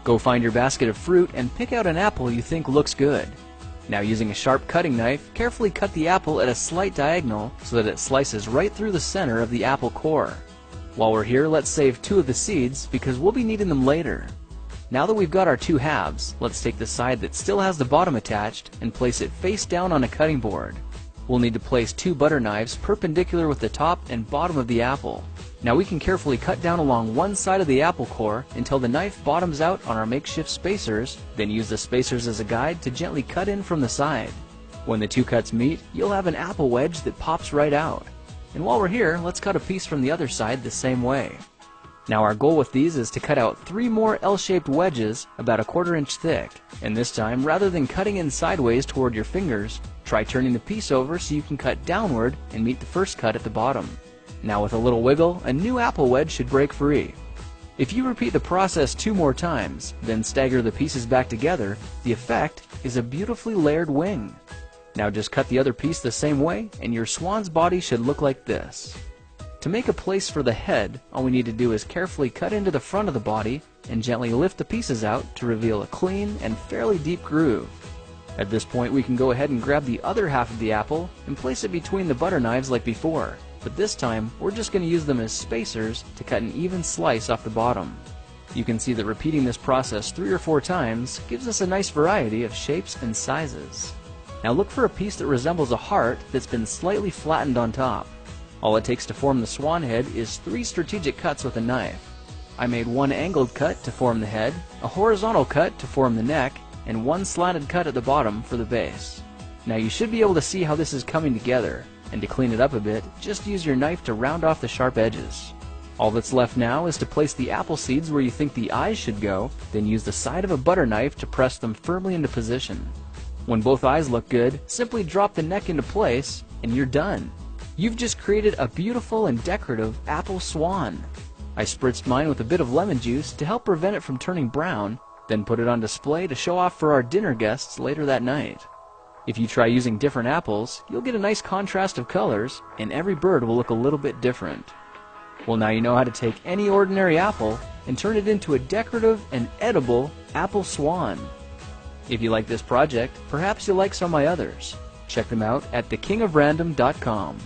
Go find your basket of fruit and pick out an apple you think looks good. Now, using a sharp cutting knife, carefully cut the apple at a slight diagonal so that it slices right through the center of the apple core. While we're here, let's save 2 of the seeds because we'll be needing them later. Now that we've got our 2 halves, let's take the side that still has the bottom attached and place it face down on a cutting board. We'll need to place 2 butter knives perpendicular with the top and bottom of the apple. Now we can carefully cut down along one side of the apple core until the knife bottoms out on our makeshift spacers, then use the spacers as a guide to gently cut in from the side. When the 2 cuts meet, you'll have an apple wedge that pops right out. And while we're here, let's cut a piece from the other side the same way. Now our goal with these is to cut out 3 more L-shaped wedges about 1/4 inch thick, and this time, rather than cutting in sideways toward your fingers, try turning the piece over so you can cut downward and meet the first cut at the bottom. Now with a little wiggle, a new apple wedge should break free. If you repeat the process 2 more times, then stagger the pieces back together, the effect is a beautifully layered wing. Now just cut the other piece the same way, and your swan's body should look like this. To make a place for the head, all we need to do is carefully cut into the front of the body and gently lift the pieces out to reveal a clean and fairly deep groove. At this point, we can go ahead and grab the other half of the apple and place it between the butter knives like before, but this time we're just going to use them as spacers to cut an even slice off the bottom. You can see that repeating this process 3 or 4 times gives us a nice variety of shapes and sizes. Now look for a piece that resembles a heart that's been slightly flattened on top. All it takes to form the swan head is 3 strategic cuts with a knife. I made 1 angled cut to form the head, a horizontal cut to form the neck, and 1 slanted cut at the bottom for the base. Now you should be able to see how this is coming together, and to clean it up a bit, just use your knife to round off the sharp edges. All that's left now is to place the apple seeds where you think the eyes should go, then use the side of a butter knife to press them firmly into position. When both eyes look good, simply drop the neck into place, and you're done. You've just created a beautiful and decorative apple swan. I spritzed mine with a bit of lemon juice to help prevent it from turning brown, then put it on display to show off for our dinner guests later that night. If you try using different apples, you'll get a nice contrast of colors, and every bird will look a little bit different. Well, now you know how to take any ordinary apple and turn it into a decorative and edible apple swan. If you like this project, perhaps you'll like some of my others. Check them out at thekingofrandom.com.